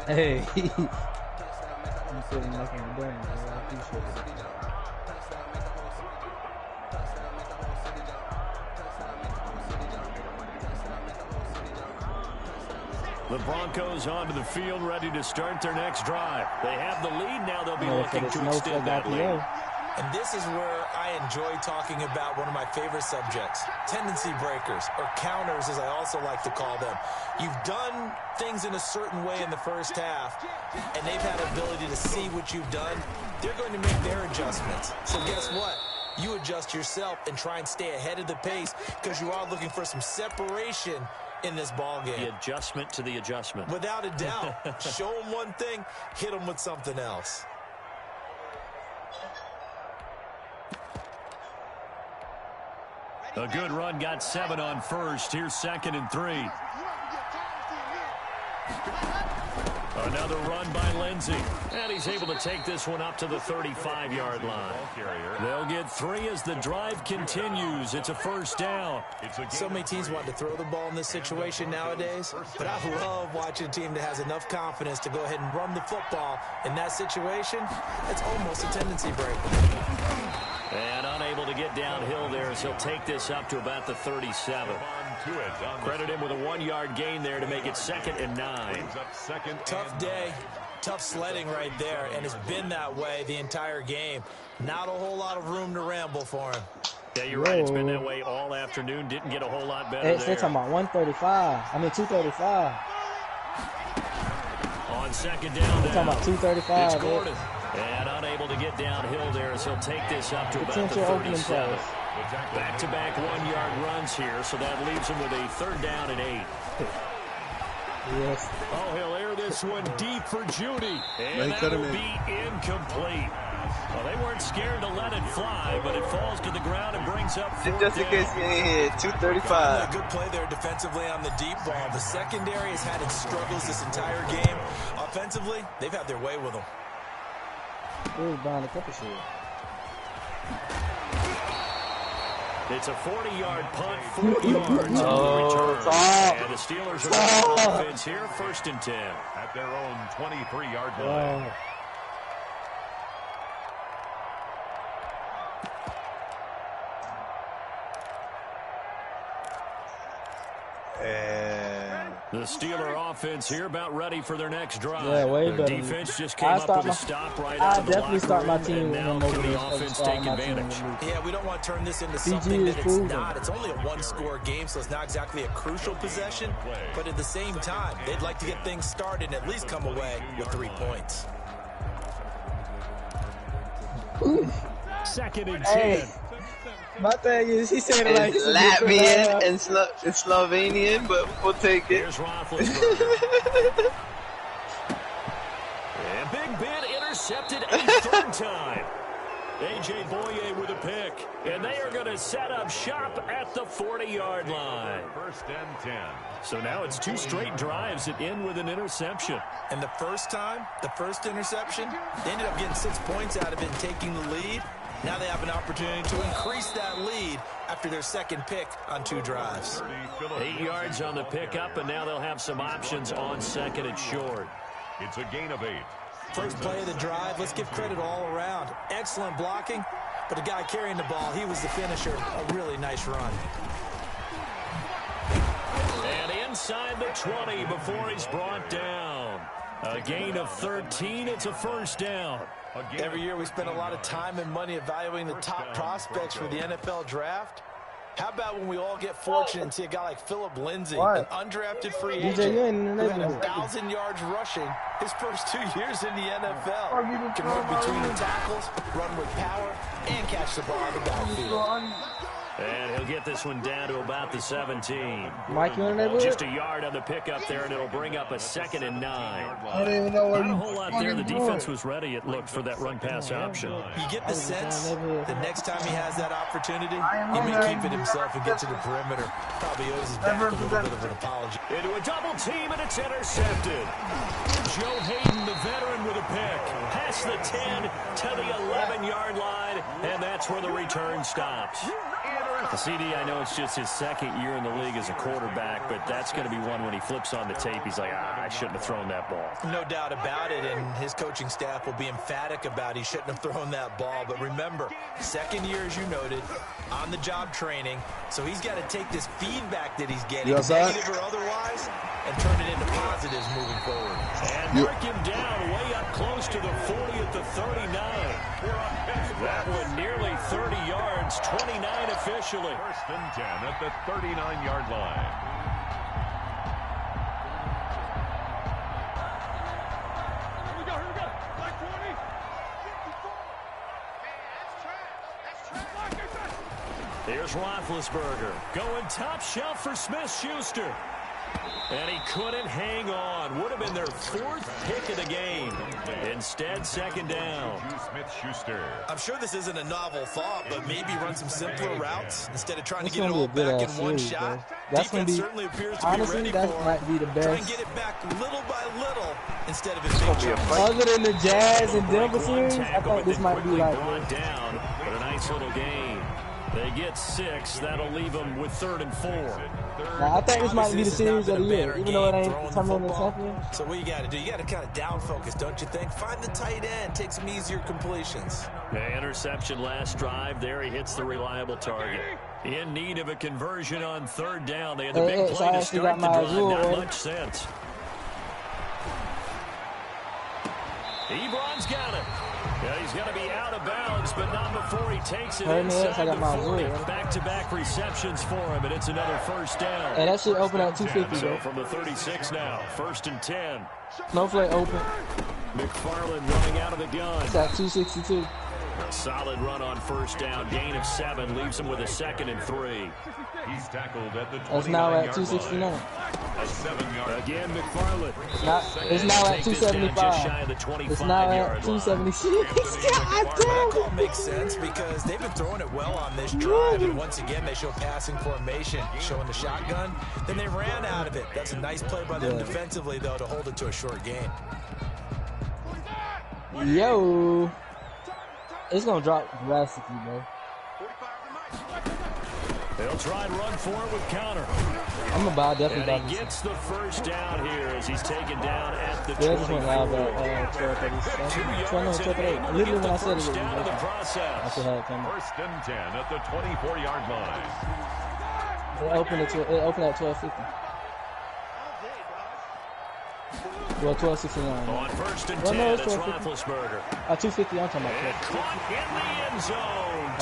hey. I'm feeling like I'm done. I appreciate it. The Broncos onto the field, ready to start their next drive. They have the lead now. They'll be looking to extend that lead. And this is where I enjoy talking about one of my favorite subjects, tendency breakers, or counters as I also like to call them. You've done things in a certain way in the first half, and they've had ability to see what you've done. They're going to make their adjustments. So guess what? You adjust yourself and try and stay ahead of the pace because you are looking for some separation in this ball game. The adjustment to the adjustment. Without a doubt. Show them one thing, hit them with something else. A good run, got 7 on first. Here's 2nd and 3. Another run by Lindsey. And he's able to take this one up to the 35-yard line. They'll get 3 as the drive continues. It's a first down. So many teams want to throw the ball in this situation nowadays, but I love watching a team that has enough confidence to go ahead and run the football. In that situation, it's almost a tendency break. And unable to get downhill there as he'll take this up to about the 37. Credit him with a 1-yard gain there to make it 2nd and 9. Tough day, tough sledding right there, and it's been that way the entire game. Not a whole lot of room to ramble for him. Yeah, you're right. It's been that way all afternoon. Didn't get a whole lot better there. They're talking about 135. I mean, 235. On 2nd down, they're talking about 235. It's Gordon. And unable to get downhill there as he'll take this up to about the 37. Back-to-back 1-yard runs here, so that leaves him with a 3rd down and 8. Yes. Oh, he'll air this one deep for Judy. And that will be incomplete. Well, they weren't scared to let it fly, but it falls to the ground and brings up 4th just in case you ain't hit, 235. A good play there defensively on the deep ball. The secondary has had its struggles this entire game. Offensively, they've had their way with them. Down a couple shit. It's a 40-yard punt, 4 yards on the return. And the Steelers are on offense here, 1st and 10. At their own 23-yard line. The Steeler offense here about ready for their next drive. Yeah, way their better. defense just came up with a stop right out of the definitely start my room, team and now with can the offense take advantage? Yeah, we don't want to turn this into something that it's not. It's only a 1-score game, so it's not exactly a crucial possession. But at the same time, they'd like to get things started and at least come away with 3 points. 2nd and 10. Hey. My thing is, he said it like Latvian and Slovenian, but we'll take it. Here's Roethlisberger. And Big Ben intercepted a 3rd time. A.J. Boye with a pick. And they are going to set up shop at the 40-yard line. 1st and 10. So now it's 2 straight drives that end with an interception. And the first time, the first interception, they ended up getting 6 points out of it and taking the lead. Now they have an opportunity to increase that lead after their 2nd pick on 2 drives. 8 yards on the pickup, and now they'll have some options on 2nd and short. It's a gain of 8. First play of the drive, let's give credit all around. Excellent blocking, but the guy carrying the ball, he was the finisher. A really nice run. And inside the 20 before he's brought down. A gain of 13, it's a 1st down. Every year we spend a lot of time and money evaluating the top prospects for the NFL draft. How about when we all get fortunate and see a guy like Philip Lindsay, an undrafted free DJ, agent, you ain't in the who had neighborhood. 1,000 yards rushing his first 2 years in the NFL. Can run between the tackles, run with power, and catch the ball on the backfield. And he'll get this one down to about the 17. Mike, you in the neighborhood? Just a yard on the pickup there, and it'll bring up a 2nd and 9. I don't even know where Not a whole lot there. The defense was ready, it looked, for that run-pass option. You get the sense the next time he has that opportunity, he may keep it himself and get to the perimeter. Probably owes his back a little bit of an apology. Into a double team, and it's intercepted. Joe Hayden, the veteran, with a pick. Past the 10 to the 11-yard line, and that's where the return stops. CD, I know it's just his 2nd year in the league as a quarterback, but that's going to be one when he flips on the tape, he's like, I shouldn't have thrown that ball. No doubt about it, and his coaching staff will be emphatic about he shouldn't have thrown that ball. But remember, 2nd year, as you noted, on-the-job training, so he's got to take this feedback that he's getting, negative or otherwise, and turn it into positives moving forward. And mark him down way up close to the 40 at the 39. That one nearly 30 yards, 29 officially. 1st and 10 at the 39-yard line. Here we go. Black 20. Here's Roethlisberger going top shelf for Smith-Schuster. And he couldn't hang on. Would have been their 4th pick of the game. Instead, 2nd down. Smith-Schuster. I'm sure this isn't a novel thought, but maybe run some simpler routes instead of trying to get it all back in one shot. Defense certainly appears to be ready for it. Might be the best. Try and get it back little by little instead of in big chunks. Other than the Jazz and Denver series, I thought this might be like down, but a nice little gain. They get 6. That'll leave them with 3rd and 4. I think this might be the series of the year, even though it ain't determining the champion. So what you got to do? You got to kind of down focus, don't you think? Find the tight end, take some easier completions. The interception last drive. There he hits the reliable target. In need of a conversion on 3rd down. They had the big play to start the drive. Not much sense. Ebron's got it. Yeah, he's going to be out of bounds, but not before he takes it inside the 40. Back-to-back receptions for him, and it's another 1st down. And that should open at 250, so from the 36 now, 1st and 10. Snowflake open. McFarland running out of the gun. It's at 262. A solid run on 1st down. Gain of 7 leaves him with a 2nd and 3. He's tackled at the 29-yard line. That's now at 269. A 7-yard. Again, McFarland. It's now at 275. It's now at 276. That call makes sense because they've been throwing it well on this drive, and once again they show passing formation, showing the shotgun. Then they ran out of it. That's a nice play by them defensively, though, to hold it to a short gain. Yo. It's going to drop drastically, bro. They'll try and run for it with counter. I'm going to buy definitely. And he gets the 1st down here as he's taken down at the 24. Yeah, I just went live at 12:37. Literally when I said it, down to the process. I should have it coming. 1st and 10 at the 24-yard line. It opened at 12:50. Well, 12:69. On 1st and 10, no, it's Roethlisberger. 250, I'm talking about. And caught in the end zone.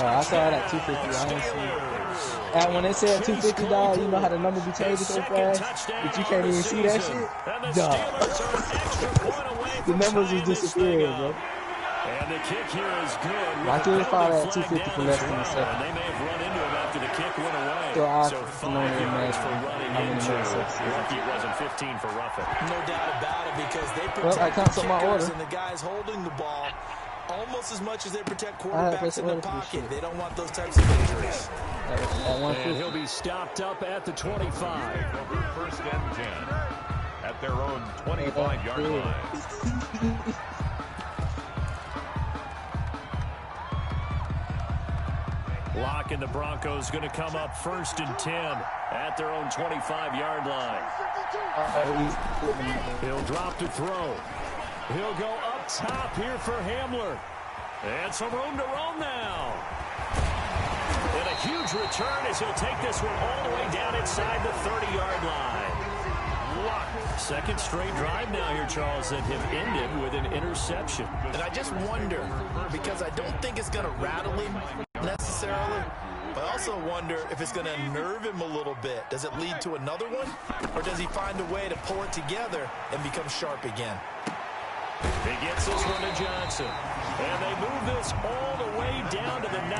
I saw it at 250. I didn't see it. And when they said 250, dog, you know how the number be changing so fast that you can't even see that shit? Dog. The numbers is disappearing, bro. And the kick here is good. My kid fouled at 250 for less than a second. And they may have run into him after the kick went away. So 5 yards for running into him. Lucky it wasn't 15 for roughing. No doubt about it because they protect the kickers and the guys holding the ball almost as much as they protect quarterbacks in the pocket. They don't want those types of injuries. And he'll be stopped up at the 25. 1st and 10 at their own 25-yard line. Locke and the Broncos going to come up 1st and 10 at their own 25-yard line. He'll drop to throw. He'll go up top here for Hamler. And some room to roam now. And a huge return as he'll take this one all the way down inside the 30-yard line. 2nd straight drive now here, Charles, that have ended with an interception. And I just wonder, because I don't think it's going to rattle him necessarily, but I also wonder if it's going to unnerve him a little bit. Does it lead to another one? Or does he find a way to pull it together and become sharp again? He gets this one to Johnson. And they move this all the way down to the 9.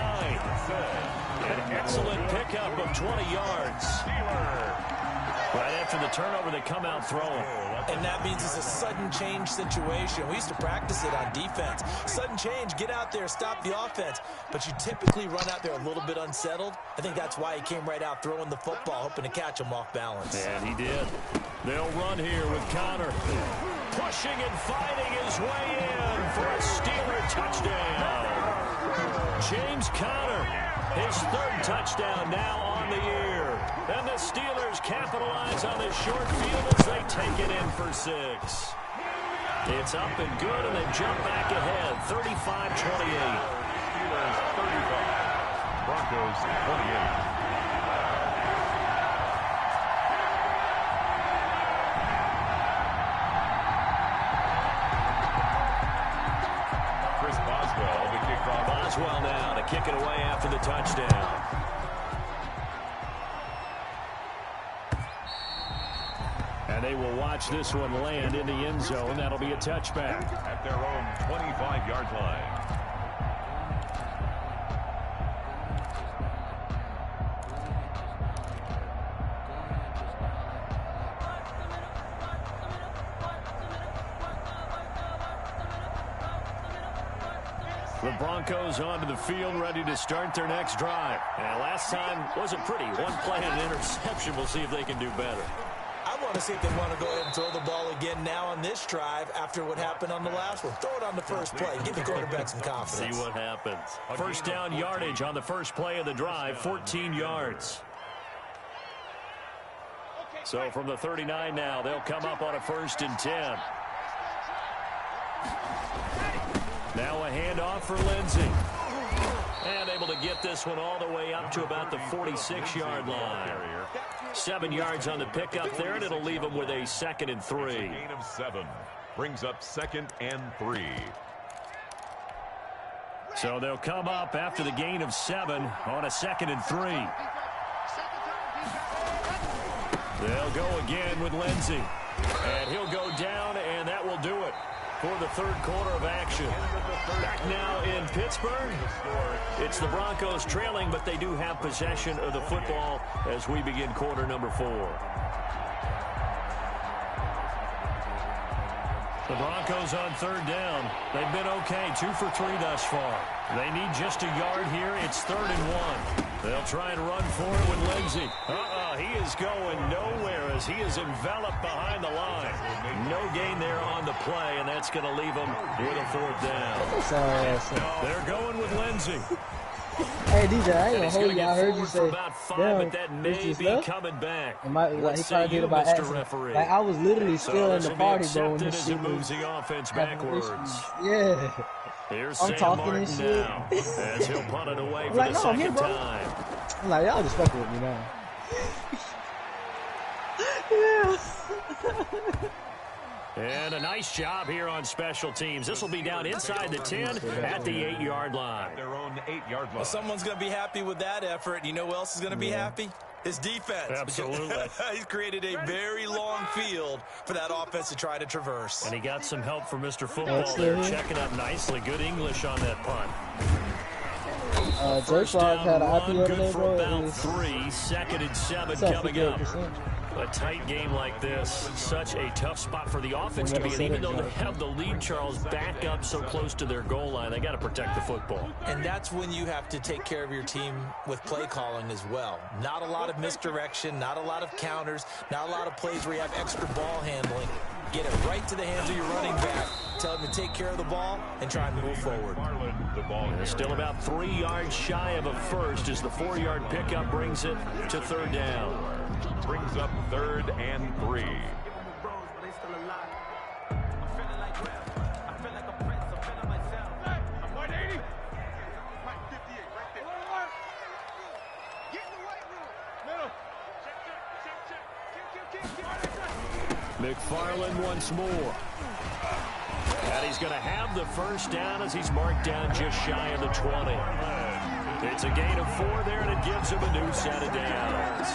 An excellent pickup of 20 yards. Right after the turnover, they come out throwing. And that means it's a sudden change situation. We used to practice it on defense. Sudden change, get out there, stop the offense. But you typically run out there a little bit unsettled. I think that's why he came right out throwing the football, hoping to catch him off balance. And he did. They'll run here with Connor. Pushing and fighting his way in for a Steeler touchdown. James Conner, his 3rd touchdown now on the year. And the Steelers capitalize on this short field as they take it in for 6. It's up and good, and they jump back ahead, 35-28. Steelers 35, Broncos 28. Boswell now to kick it away after the touchdown. And they will watch this one land in the end zone. That'll be a touchback. At their own 25-yard line. The Broncos onto the field, ready to start their next drive. And last time wasn't pretty. One play and an interception. We'll see if they can do better. I want to see if they want to go ahead and throw the ball again now on this drive after what happened on the last one. Throw it on the first play. Give the quarterback some confidence. See what happens. First down yardage on the first play of the drive, 14 yards. So from the 39 now, they'll come up on a 1st and 10. Now a handoff for Lindsey. And able to get this one all the way up to about the 46-yard line. 7 yards on the pickup there, and it'll leave them with a 2nd and 3. Gain of 7 brings up 2nd and 3. So they'll come up after the gain of 7 on a 2nd and 3. They'll go again with Lindsey. And he'll go down, and that will do it for the 3rd quarter of action. Back now in Pittsburgh. It's the Broncos trailing, but they do have possession of the football as we begin quarter number 4. The Broncos on 3rd down. They've been okay, 2 for 3 thus far. They need just a yard here. It's 3rd and 1. They'll try and run for it with Lindsey. He is going nowhere as he is enveloped behind the line. No gain there on the play, and that's going to leave them with a 4th down. They're going with Lindsey. Hey, DJ, I ain't gonna hold you. I heard you say, about 5, but that may be coming back. He probably did about accident. Like, I was literally still in the party, bro, when this shit moves the offense backwards. Yeah. Here's I'm talking and shit. Now, as he'll punt it away for like, the no, 2nd time. I'm like, y'all just fucking with me now. Yeah. And a nice job here on special teams. This will be down inside the 10 at the 8-yard line. Their own 8-yard line. Well, someone's going to be happy with that effort. You know who else is going to be happy? His defense. Absolutely. He's created a very long field for that offense to try to traverse. And he got some help from Mr. Football there, checking up nicely. Good English on that punt. First down run, good for about 3. 2nd and 7 coming up. A tight game like this, such a tough spot for the offense to be in. Even though they have the lead, Charles, back up so close to their goal line, they got to protect the football. And that's when you have to take care of your team with play calling as well. Not a lot of misdirection, not a lot of counters, not a lot of plays where you have extra ball handling. Get it right to the hands of your running back. Tell him to take care of the ball and try and move forward. They're still about 3 yards shy of a first as the 4-yard pickup brings it to 3rd down. Brings up 3rd and 3. McFarland once more. And he's going to have the first down as he's marked down just shy of the 20. It's a gain of 4 there, and it gives him a new set of downs.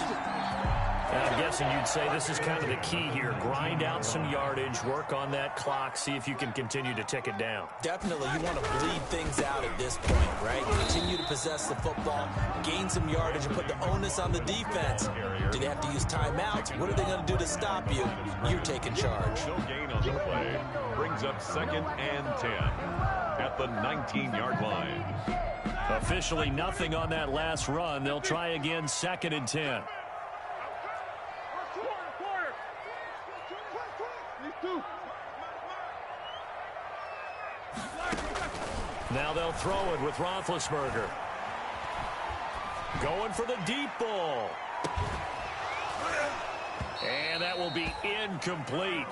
I'm guessing you'd say this is kind of the key here. Grind out some yardage, work on that clock, see if you can continue to tick it down. Definitely, you want to bleed things out at this point, right? Continue to possess the football, gain some yardage, and put the onus on the defense. Do they have to use timeouts? What are they going to do to stop you? You're taking charge. No gain on the play. Brings up 2nd and 10 at the 19-yard line. Officially nothing on that last run. They'll try again 2nd and 10. Now they'll throw it with Roethlisberger. Going for the deep ball. And that will be incomplete.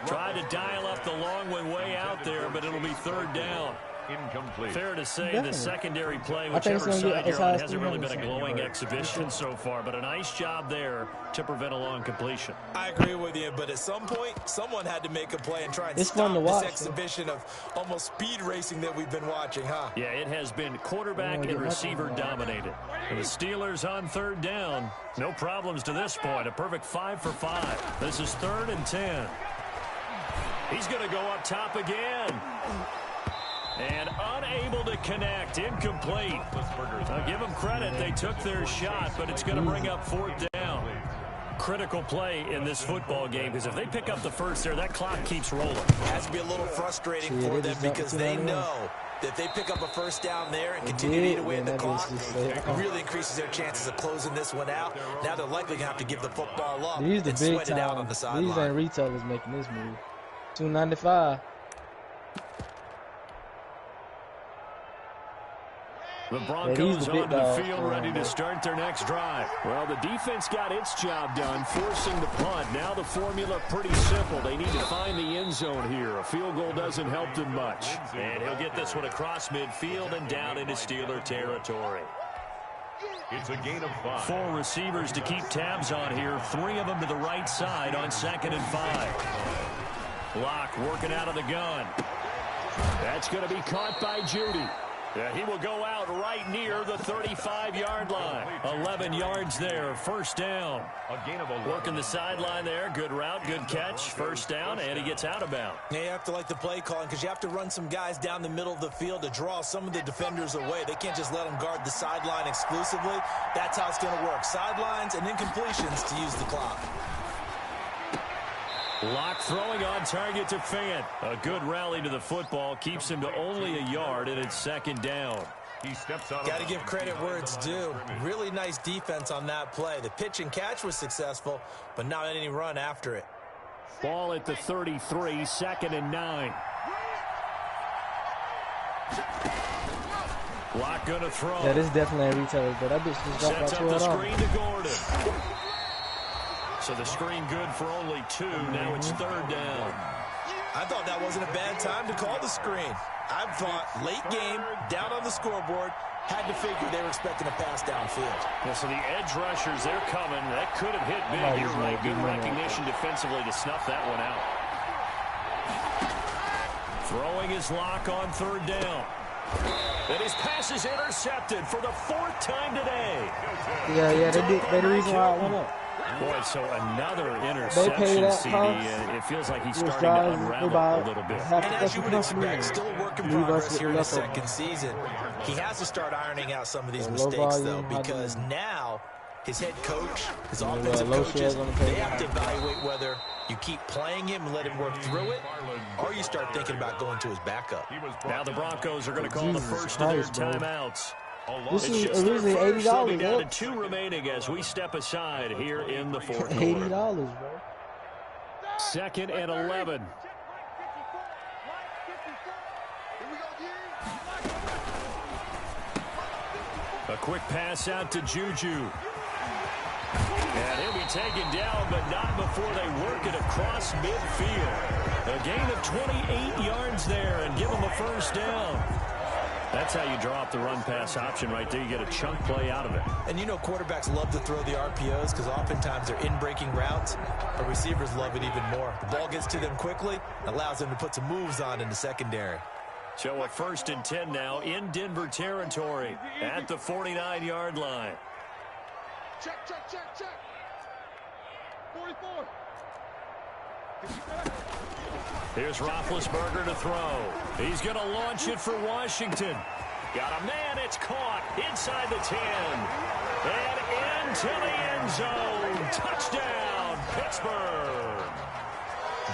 Tried to dial up the long one way out there, but it'll be 3rd down. Incomplete. Fair to say the secondary play, whichever side you're on, hasn't really been a glowing exhibition so far, but a nice job there to prevent a long completion. I agree with you, but at some point, someone had to make a play and try and It's fun stop to watch, this exhibition of almost speed racing that we've been watching, huh? Yeah, it has been quarterback and receiver dominated. And the Steelers on 3rd down. No problems to this point. A perfect 5 for 5. This is 3rd and 10. He's going to go up top again. And unable to connect. Incomplete. I'll give them credit. They took their shot, but it's going to bring up 4th down. Critical play in this football game, because if they pick up the first there, that clock keeps rolling. It has to be a little frustrating for them because they know that if they pick up a 1st down there and continue to eat away at the clock, it really increases their chances of closing this one out. Now they're likely going to have to give the football up and sweat it out on the sideline. These ain't retailers making this move. $2.95. The Broncos on the field ready to start their next drive. Well, the defense got its job done, forcing the punt. Now the formula pretty simple. They need to find the end zone here. A field goal doesn't help them much. And he'll get this one across midfield and down into Steeler territory. It's a gain of 5. 4 receivers to keep tabs on here. 3 of them to the right side on 2nd and 5. Locke working out of the gun. That's going to be caught by Judy. Yeah, he will go out right near the 35-yard line. 11 yards there, 1st down. A gain of 11. Working the sideline there. Good route, good catch. 1st down, and he gets out of bounds. Yeah, you have to like the play calling because you have to run some guys down the middle of the field to draw some of the defenders away. They can't just let them guard the sideline exclusively. That's how it's going to work. Sidelines and incompletions to use the clock. Locke throwing on target to Fant. A good rally to the football. Keeps him to only a yard, and it's 2nd down. He steps out. Got to give credit where it's due. Really nice defense on that play. The pitch and catch was successful, but not any run after it. Ball at the 33, 2nd and 9. Locke going to throw. Yeah, this is definitely a retailer, but that bitch just dropped Sets out up the 12 screen to Gordon. So the screen good for only 2. Now it's 3rd down. I thought that wasn't a bad time to call the screen. I thought late game, down on the scoreboard, had to figure they were expecting a pass downfield. Yeah, so the edge rushers, they're coming. That could have hit big. You're right. Good recognition defensively to snuff that one out. Throwing his Lock on 3rd down. And his pass is intercepted for the 4th time today. Yeah, they the reason why I went up. Boy, so another interception, CD, and it feels like he's starting to unravel a little bit. And as you would expect, still a work in progress here in his 2nd season. He has to start ironing out some of these mistakes, though, because now his head coach, his offensive coaches, they have to evaluate whether you keep playing him and let him work through it, or you start thinking about going to his backup. Now the Broncos are going to call the first of their timeouts. This is originally $80. Down to 2 remaining as we step aside here in the 4th quarter. $80, bro. 2nd and 11. A quick pass out to Juju. And he'll be taken down, but not before they work it across midfield. A gain of 28 yards there and give them a 1st down. That's how you draw up the run-pass option right there. You get a chunk play out of it. And you know quarterbacks love to throw the RPOs because oftentimes they're in-breaking routes, but receivers love it even more. The ball gets to them quickly, allows them to put some moves on in the secondary. So a 1st and 10 now in Denver territory at the 49-yard line. Check. 44. Here's Roethlisberger to throw. He's going to launch it for Washington. Got a man. It's caught inside the 10. And into the end zone. Touchdown, Pittsburgh.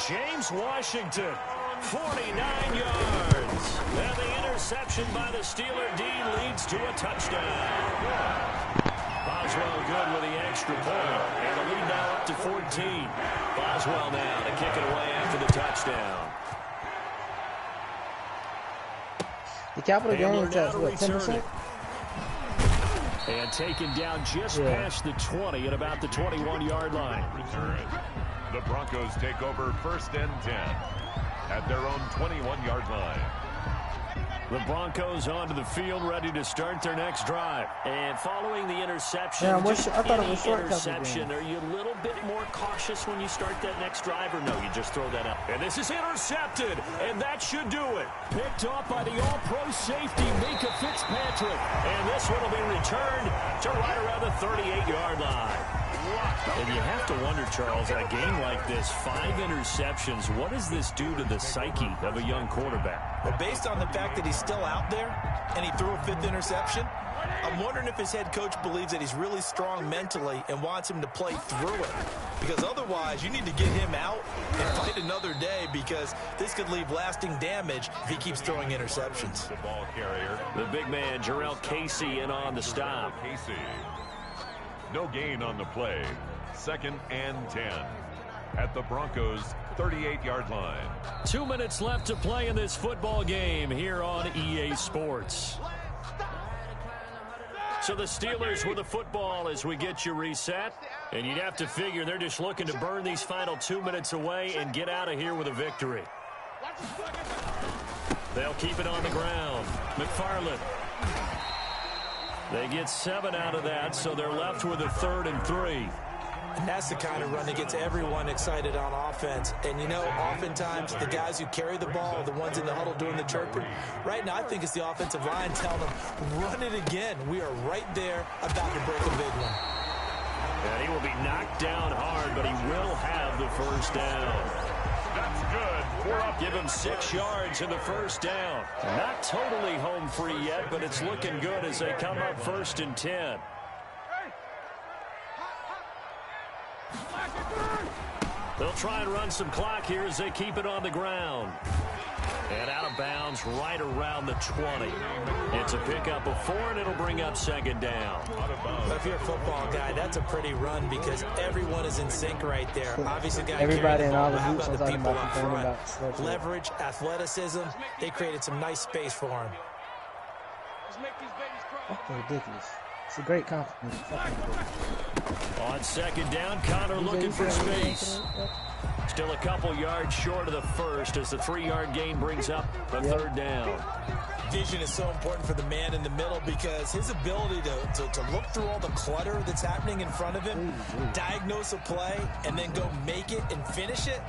James Washington, 49 yards. And the interception by the Steeler D leads to a touchdown. Boswell good with the extra point. And the lead now up to 14. Boswell now to kick it away after the touchdown. The capital gains at what, 10%? And taken down just past the 20 at about the 21-yard line. Return. The Broncos take over 1st and 10 at their own 21-yard line. The Broncos onto the field, ready to start their next drive. And following the interception, I thought it was short interception, are you a little bit more cautious when you start that next drive, or no, you just throw that out? And this is intercepted, and that should do it. Picked off by the all-pro safety, Mika Fitzpatrick. And this one will be returned to right around the 38-yard line. And you have to wonder, Charles, in a game like this, 5 interceptions, what does this do to the psyche of a young quarterback? Well, based on the fact that he's still out there and he threw a 5th interception, I'm wondering if his head coach believes that he's really strong mentally and wants him to play through it. Because otherwise, you need to get him out and fight another day, because this could leave lasting damage if he keeps throwing interceptions. The ball carrier. The big man, Jarrell Casey, in on the stop. Casey. No gain on the play. 2nd and 10 at the Broncos' 38-yard line. 2 minutes left to play in this football game here on EA Sports. So the Steelers with the football as we get you reset. And you'd have to figure they're just looking to burn these final 2 minutes away and get out of here with a victory. They'll keep it on the ground. McFarland. They get 7 out of that, so they're left with a 3rd and 3. And that's the kind of run that gets everyone excited on offense. And, you know, oftentimes the guys who carry the ball are the ones in the huddle doing the chirping. Right now, I think it's the offensive line telling them, run it again. We are right there about to break a big one. And he will be knocked down hard, but he will have the first down. That's good. Give him 6 yards in the first down. Not totally home free yet, but it's looking good as they come up 1st and 10. They'll try and run some clock here as they keep it on the ground. And out of bounds right around the 20. It's a pickup of 4, and it'll bring up 2nd down. But if you're a football guy, that's a pretty run because everyone is in sync right there. Obviously, guy everybody in all the how groups about the talking people about up complaining front? about Leverage, athleticism, they created some nice space for him. Let's make these babies cry. Fucking ridiculous. It's a great compliment. On 2nd down, Connor looking for space. Still a couple yards short of the first as the 3-yard gain brings up a 3rd down. Vision is so important for the man in the middle because his ability to look through all the clutter that's happening in front of him, diagnose a play, and then go make it and finish it,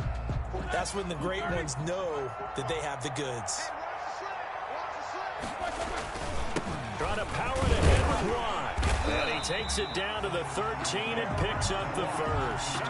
that's when the great ones know that they have the goods. Trying to power it ahead with Watt. And he takes it down to the 13 and picks up the first.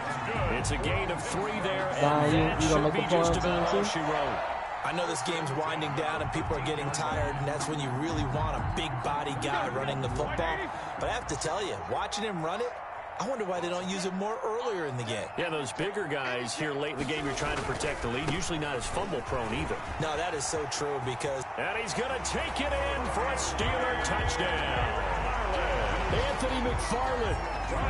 It's a gain of 3 there, and that should be just about all she wrote. I know this game's winding down and people are getting tired, and that's when you really want a big body guy running the football. But I have to tell you, watching him run it, I wonder why they don't use him more earlier in the game. Yeah, those bigger guys here late in the game, you're trying to protect the lead, usually not as fumble prone either. No, that is so true because... And he's going to take it in for a Steeler touchdown. Anthony McFarland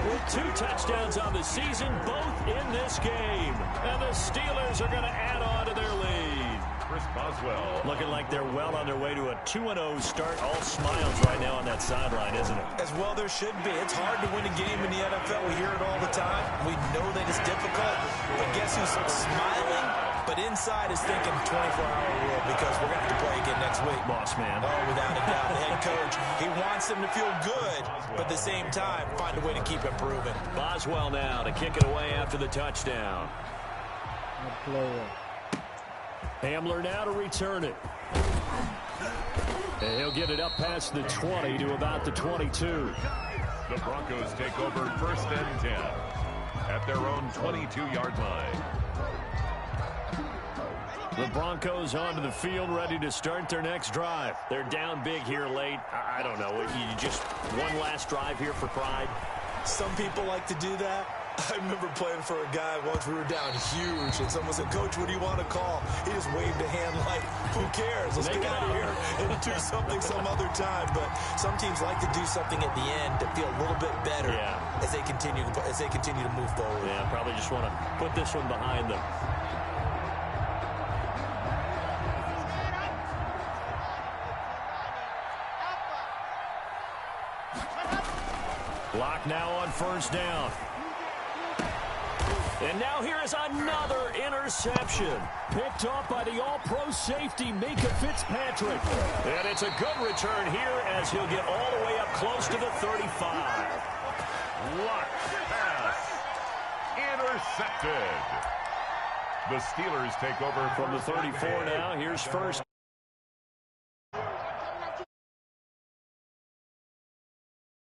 with 2 touchdowns on the season, both in this game. And the Steelers are going to add on to their lead. Chris Boswell. Looking like they're well on their way to a 2-0 start. All smiles right now on that sideline, isn't it? As well there should be. It's hard to win a game in the NFL. We hear it all the time. We know that it's difficult. But guess who's smiling? But inside is thinking 24-hour rule because we're going to have to play again next week. Boss man. Oh, without a doubt. The head coach, he wants them to feel good, but at the same time, find a way to keep improving. Boswell now to kick it away after the touchdown. Hamler now to return it. And he'll get it up past the 20 to about the 22. The Broncos take over 1st and 10 at their own 22-yard line. The Broncos onto the field, ready to start their next drive. They're down big here late. I don't know. You just one last drive here for pride. Some people like to do that. I remember playing for a guy once. We were down huge, and someone said, "Coach, what do you want to call?" He just waved a hand like, "Who cares? Let's get out of here and do something some other time." But some teams like to do something at the end to feel a little bit better as they continue to move forward. Yeah, probably just want to put this one behind them. Clock now on 1st down. And now here is another interception. Picked off by the all-pro safety, Mika Fitzpatrick. And it's a good return here as he'll get all the way up close to the 35. What pass! Intercepted. The Steelers take over From the 34 now. Here's 1st.